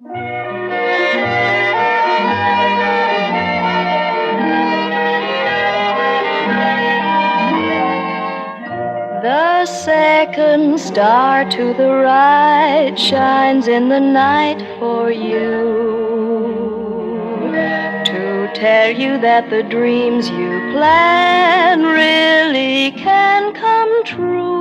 The second star to the right shines in the night for you, to tell you that the dreams you plan really can come true.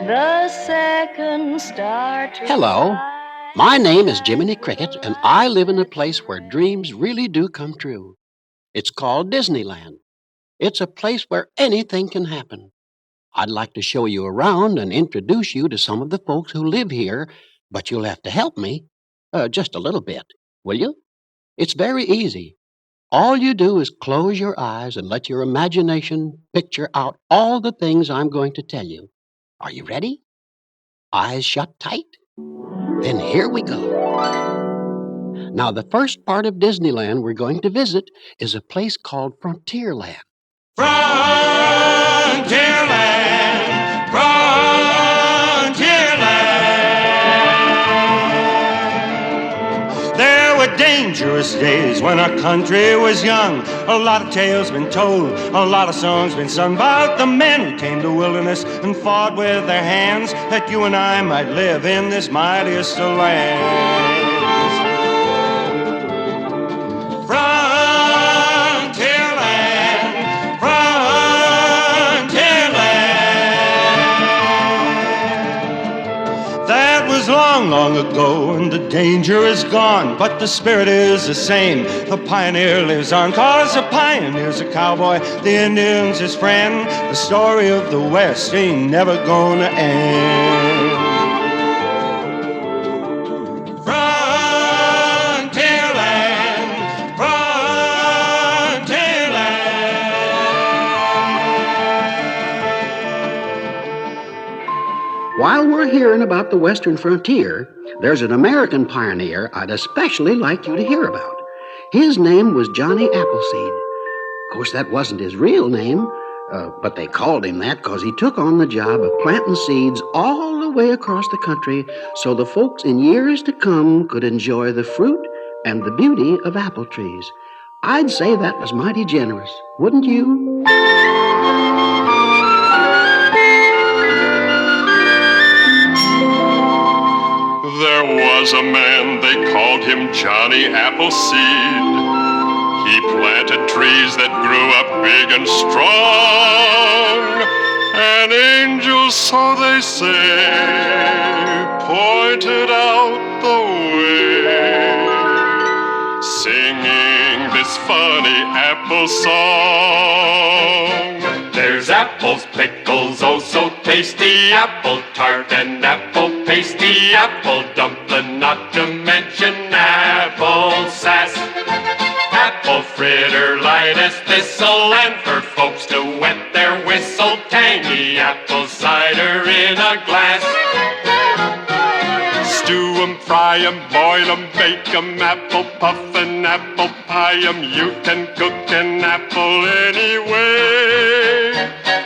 The second star to Hello. the right. My name is Jiminy Cricket, and I live in a place where dreams really do come true. It's called Disneyland. It's a place where anything can happen. I'd like to show you around and introduce you to some of the folks who live here, but you'll have to help me just a little bit, will you? It's very easy. All you do is close your eyes and let your imagination picture out all the things I'm going to tell you. Are you ready? Eyes shut tight? Then here we go. Now, the first part of Disneyland we're going to visit is a place called Frontierland. Frontierland, Frontierland. There were dangerous days when our country was young. A lot of tales been told, a lot of songs been sung about the men who tamed the wilderness and fought with their hands that you and I might live in this mightiest of lands. Long ago, and the danger is gone, but the spirit is the same. The pioneer lives on, 'cause the pioneer's a cowboy, the Indian's his friend. The story of the West ain't never gonna end. Frontierland, Frontierland. While we're hearing about the Western frontier, there's an American pioneer I'd especially like you to hear about. His name was Johnny Appleseed. Of course, that wasn't his real name, but they called him that because he took on the job of planting seeds all the way across the country so the folks in years to come could enjoy the fruit and the beauty of apple trees. I'd say that was mighty generous, wouldn't you? There was a man, they called him Johnny Appleseed. He planted trees that grew up big and strong, and angels, so they say, pointed out the way, singing this funny apple song. There's apples, pickles, oh so tasty, apple tart and apple pasty, apple dumpling, not to mention apple sass. Apple fritter, light as thistle, and for folks to wet their whistle, tangy apple cider in a glass. Stew 'em, fry 'em, boil 'em, bake 'em, apple puff and apple pie 'em. You can cook an apple anyway.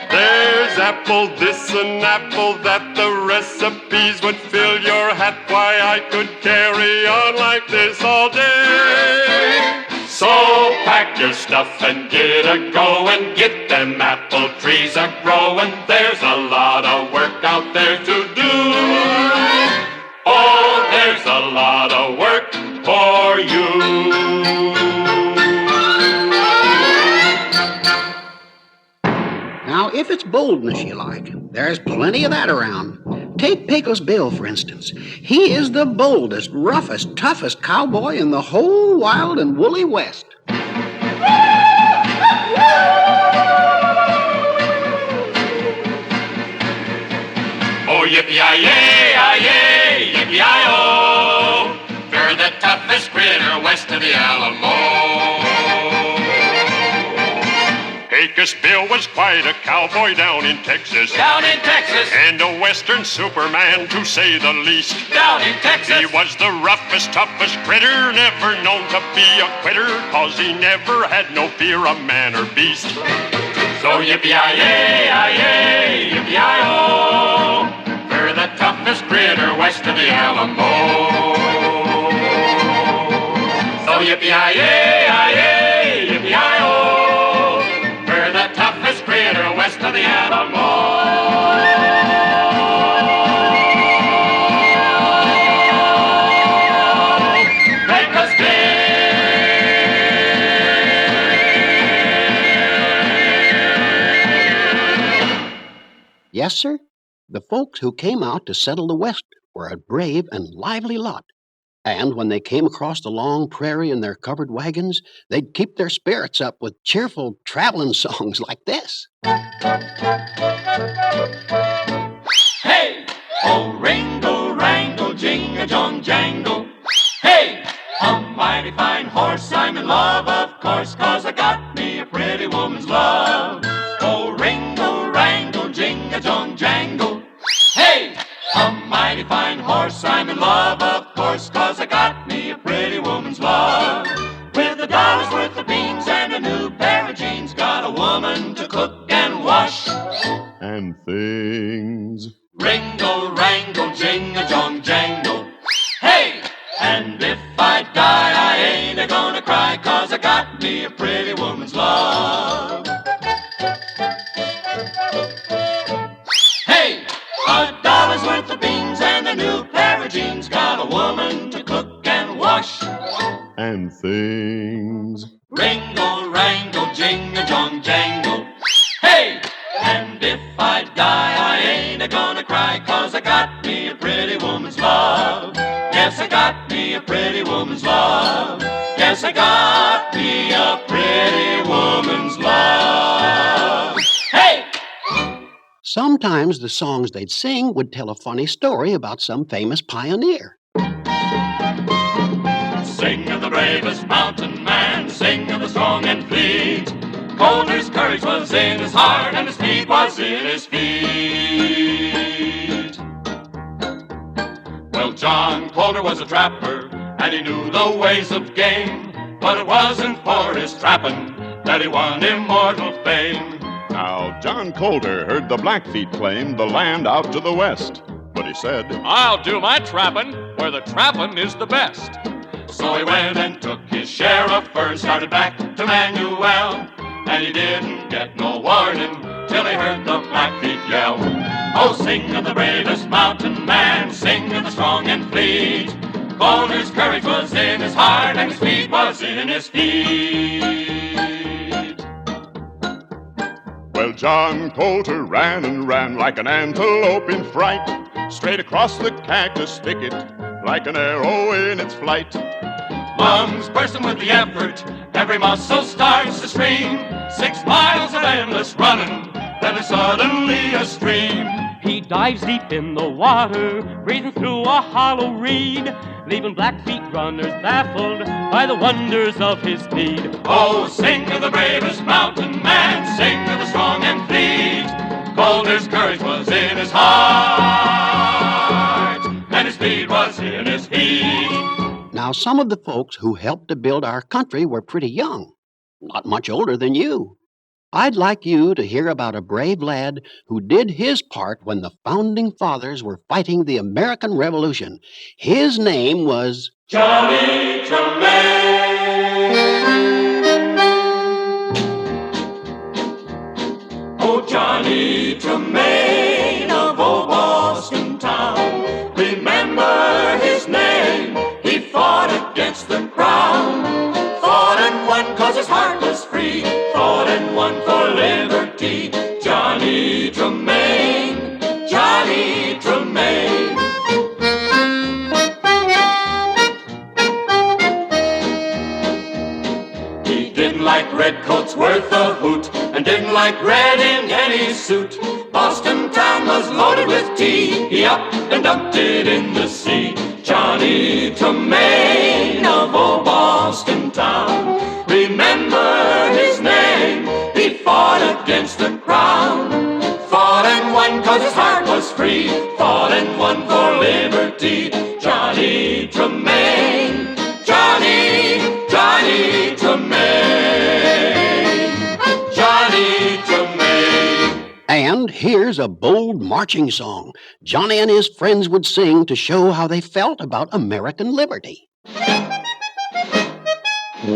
There's apple this and apple that, the recipes would fill your hat. Why, I could carry on like this all day. So pack your stuff and get a-goin', get them apple trees a-growin'. There's a lot of work out there to do. Oh, there's a lot of work for you. Now, if it's boldness you like, there's plenty of that around. Take Pecos Bill, for instance. He is the boldest, roughest, toughest cowboy in the whole wild and woolly West. Oh, yippee-yi-yay, yippee-yi-oh, we're the toughest critter west of the Alamo. Pecos Bill was quite a cowboy down in Texas. Down in Texas. And a western superman, to say the least. Down in Texas. He was the roughest, toughest critter, never known to be a quitter, 'cause he never had no fear of man or beast. So yippee-yi-yay, yippee-yi-oh, we're the toughest critter west of the Alamo. yippee-yi-yay, yippee-yi-oh. We're the toughest critter west of the Alamo. Yes, sir. The folks who came out to settle the West were a brave and lively lot. And when they came across the long prairie in their covered wagons, they'd keep their spirits up with cheerful traveling songs like this. Hey! Oh, Wringle, Wrangle, jing-a-jong, jangle. Hey! A mighty fine horse I'm in love, of course, 'cause I got me a pretty woman's love. Oh, Wringle, Wrangle, jing-a-jong, jangle. Hey! A mighty fine horse I'm in love, of course, 'cause I got me a pretty woman's love. With $1 worth of beans and a new pair of jeans, got a woman to cook and wash. And things. Wringle, Wrangle, jing-a-jong, jangle. Hey! And if I die, I ain't a-gonna cry, 'cause I got me a pretty woman's love. Hey! $1 worth of beans and a new pair of jeans, got a woman to cook and wash. And things. Wringle, Wrangle, jing-a-jong, jangle. Hey! And if I die, I ain't a-gonna cry, 'cause I got me a pretty woman's love. Yes, I got me a pretty woman's love. Yes, I got me a pretty woman's love. Hey! Sometimes the songs they'd sing would tell a funny story about some famous pioneer. Sing of the bravest mountain man, sing of the strong and fleet. Colter's courage was in his heart, and his speed was in his feet. Well, John Colter was a trapper, and he knew the ways of game, but it wasn't for his trapping that he won immortal fame. Now, John Colter heard the Blackfeet claim the land out to the west. But he said, I'll do my trappin' where the trappin' is the best. So he went and took his share of furs, started back to Manuel, and he didn't get no warning till he heard the Blackfeet yell. Oh, sing of the bravest mountain man, sing of the strong and fleet. Colter's courage was in his heart, and his speed was in his feet. well, John Colter ran and ran like an antelope in fright, straight across the cactus thicket like an arrow in its flight. Lungs bursting with the effort, every muscle starts to scream. 6 miles of endless running, then there's suddenly a stream. He dives deep in the water, breathing through a hollow reed, leaving Blackfeet runners baffled by the wonders of his speed. Oh, sing of the bravest mountain man, sing of the strong and fleet. Colter's courage was in his heart, and his speed was in his feet. Now, some of the folks who helped to build our country were pretty young, not much older than you. I'd like you to hear about a brave lad who did his part when the founding fathers were fighting the American Revolution. His name was Johnny Tremain. Oh, Johnny Tremain of old Boston town. Remember his name, he fought against the crown. Fought and won 'cause his heart was free. Fought and won for liberty. Johnny Tremain, Johnny Tremain. He didn't like redcoats worth a hoot, and didn't like red in any suit. Boston town was loaded with tea, he up and dumped it in the sea. Johnny Tremain of old Boston town. Remember his name, he fought against the crown. Fought and won 'cause his heart was free. Fought and won for liberty. Johnny Tremain, Johnny, Johnny Tremain. Johnny Tremain. And here's a bold marching song Johnny and his friends would sing to show how they felt about American liberty. Yes,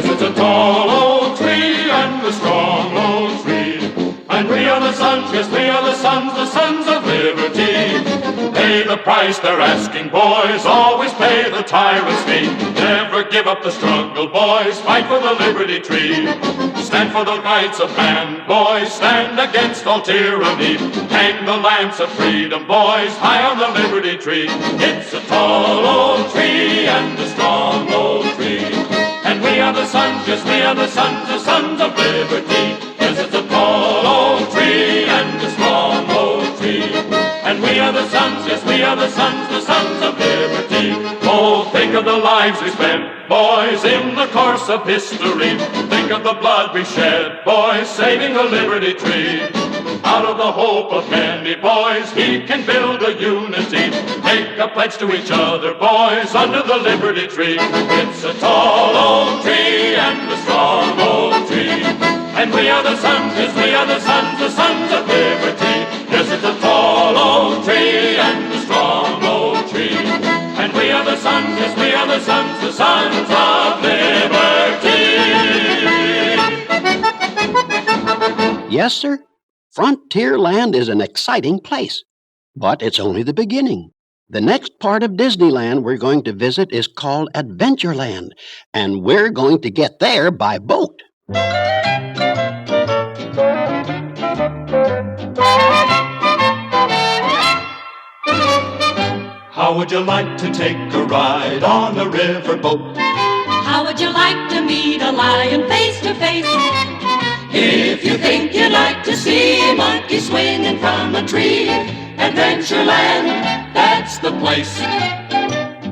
it's a tall old tree and a strong old tree. And we are the sons, yes, we are the sons of liberty. Pay the price they're asking, boys, always pay the tyrant's fee. Never give up the struggle, boys, fight for the liberty tree. Stand for the rights of man, boys, stand against all tyranny. Hang the lance of freedom, boys, high on the liberty tree. It's a tall old tree and a strong old tree. And we are the sons, yes, we are the sons of liberty. Yes, it's a tall old tree and a strong old tree. And we are the sons, yes, we are the sons of liberty. Oh, think of the lives we spent, boys, in the course of history. Think of the blood we shed, boys, saving the liberty tree. Out of the hope of many, boys, he can build a unity. Make a pledge to each other, boys, under the liberty tree. It's a tall old tree and a strong old tree. And we are the sons, yes, we are the sons of liberty. Yes, it's a tall old tree and a strong old tree. And we are the sons, yes, we are the sons of liberty. Yes, sir. Frontierland is an exciting place, but it's only the beginning. The next part of Disneyland we're going to visit is called Adventureland, and we're going to get there by boat. How would you like to take a ride on a riverboat? How would you like to meet a lion face to face? If you think you'd like to see a monkey swinging from a tree, Adventureland, that's the place.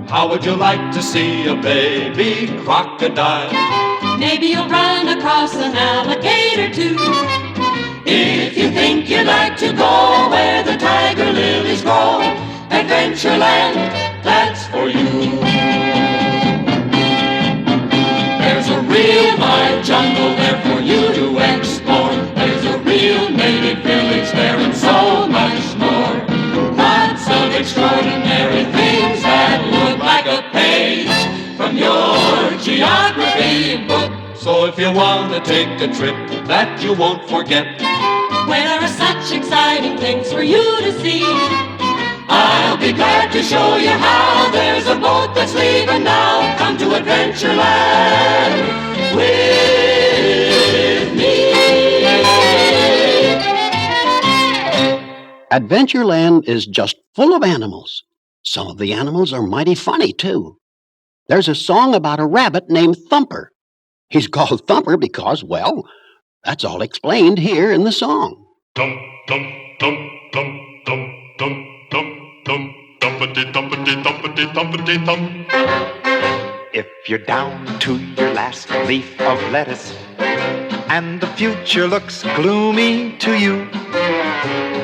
How would you like to see a baby crocodile? Maybe you'll run across an alligator too. If you think you'd like to go where the tiger lilies grow, Adventureland, that's for you. There's a real live jungle there for you to explore. There's a real native village there and so much more. Lots of extraordinary things that look like a page from your geography book. So if you want to take a trip that you won't forget, where there are such exciting things for you to see, I'll be glad to show you how. There's a boat that's leaving now. Come to Adventureland with me. Adventureland is just full of animals. Some of the animals are mighty funny, too. There's a song about a rabbit named Thumper. He's called Thumper because, well, that's all explained here in the song. Dum, dum, dum, dum, dum, dum, dum, dum, dumpity, dumpity, dumpity, dumpity, dum. If you're down to your last leaf of lettuce and the future looks gloomy to you,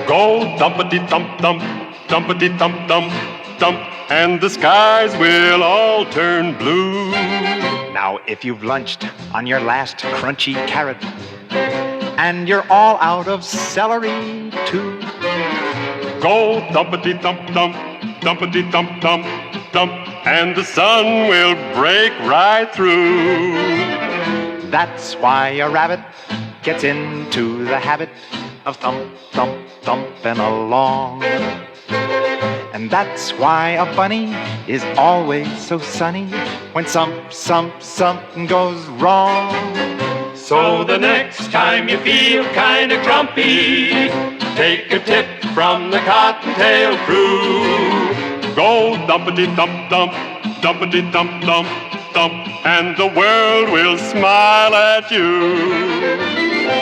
go dumpity, dump, dump, dumpity, dump, dump, dump, and the skies will all turn blue. now if you've lunched on your last crunchy carrot and you're all out of celery too, go dumpity-dump-dump, dumpity-dump-dump, dump, and the sun will break right through. That's why a rabbit gets into the habit of thump, thump, thumping along. And that's why a bunny is always so sunny when something goes wrong. So the next time you feel kind of grumpy, take a tip from the cottontail crew. Go dumpity-dump-dump, dumpity-dump-dump, dump, and the world will smile at you.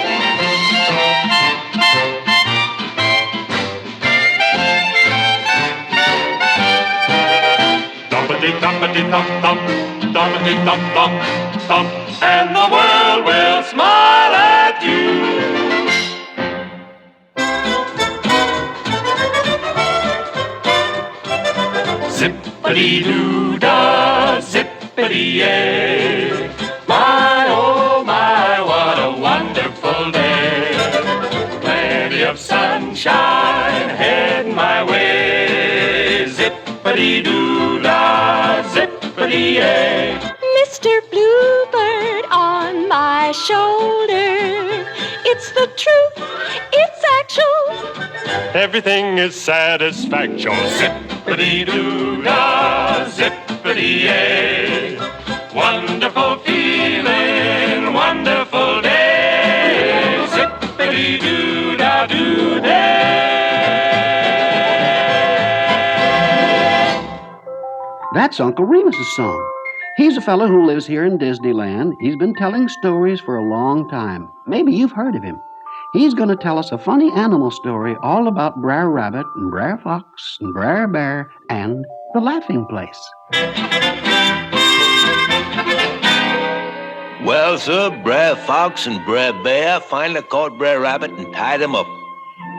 Dumpity-dumpity-dump-dump, dumpity-dump-dump, dump, and the world will smile at you. Zip-A-Dee-Doo-Dah, Zip-A-Dee-Yay. My, oh, my. Zip-A-Dee-Doo-Dah. Mr. Bluebird on my shoulder. It's the truth, it's actual. Everything is satisfaction. Zip-A-Dee-Doo-Dah, Zip-A-Dee-Ay. Wonderful feeling, wonderful day. Zip-A-Dee-Doo-Dah-Doo-Day. That's Uncle Remus's song. He's a fellow who lives here in Disneyland. He's been telling stories for a long time. Maybe you've heard of him. He's going to tell us a funny animal story all about Brer Rabbit and Brer Fox and Brer Bear and the laughing place. Well, sir, Brer Fox and Brer Bear finally caught Brer Rabbit and tied him up.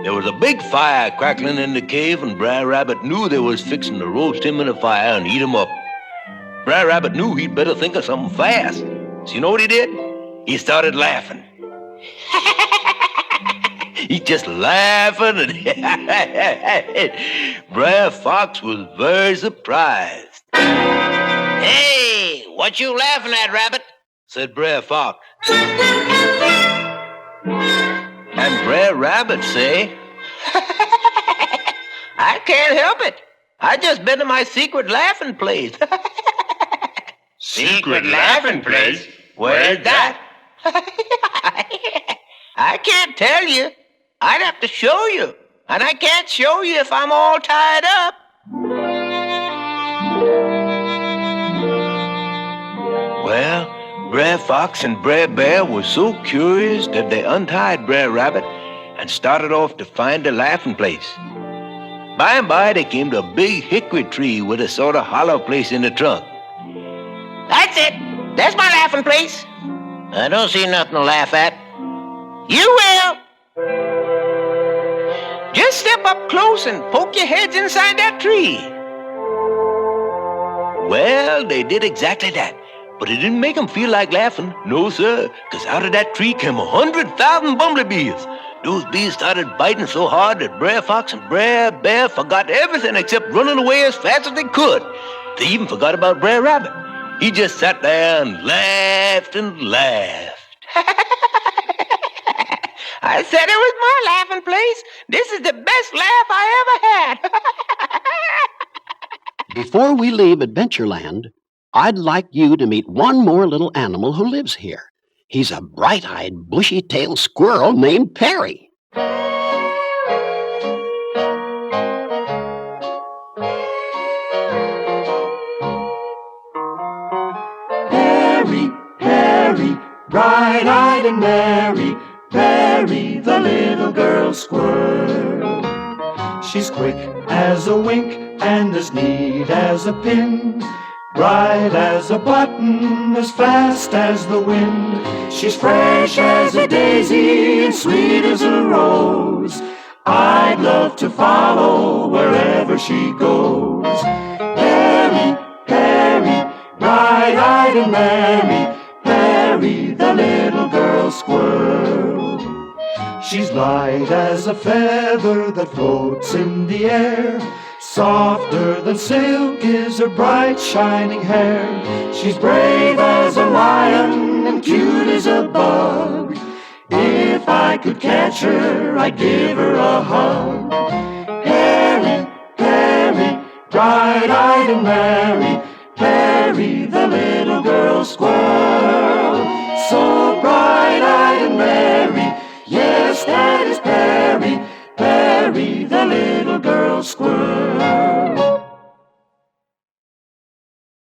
There was a big fire crackling in the cave, and Brer Rabbit knew they was fixing to roast him in the fire and eat him up. Brer Rabbit knew he'd better think of something fast. So you know what he did? He started laughing. He's just laughing, and Brer Fox was very surprised. "Hey, what you laughing at, Rabbit?" said Brer Fox. And Brer Rabbit say, "I can't help it. I just been to my secret laughing place." Secret laughing place? Where's that? I can't tell you. I'd have to show you. And I can't show you if I'm all tied up. Well, Brer Fox and Brer Bear were so curious that they untied Brer Rabbit and started off to find a laughing place. By and by, they came to a big hickory tree with a sort of hollow place in the trunk. "That's it. That's my laughing place." "I don't see nothing to laugh at." "You will. Just step up close and poke your heads inside that tree." Well, they did exactly that. But it didn't make them feel like laughing. No, sir, because out of that tree came 100,000 bumblebees. Those bees started biting so hard that Brer Fox and Brer Bear forgot everything except running away as fast as they could. They even forgot about Brer Rabbit. He just sat there and laughed and laughed. "I said it was my laughing place. This is the best laugh I ever had." Before we leave Adventureland, I'd like you to meet one more little animal who lives here. He's a bright-eyed, bushy-tailed squirrel named Perri. Perri, Perri, bright-eyed and merry, Perri, the little girl squirrel. She's quick as a wink and as neat as a pin, bright as a button, as fast as the wind. She's fresh as a daisy and sweet as a rose. I'd love to follow wherever she goes. Perri, Perri, bright-eyed and merry, Perri, the little girl squirrel. She's light as a feather that floats in the air. Softer than silk is her bright shining hair. She's brave as a lion and cute as a bug. If I could catch her, I'd give her a hug. Perri, Perri, bright-eyed and merry, Perri, the little girl squirrel. So bright-eyed and merry, yes, that is Perri, Perri, the little girl squirrel.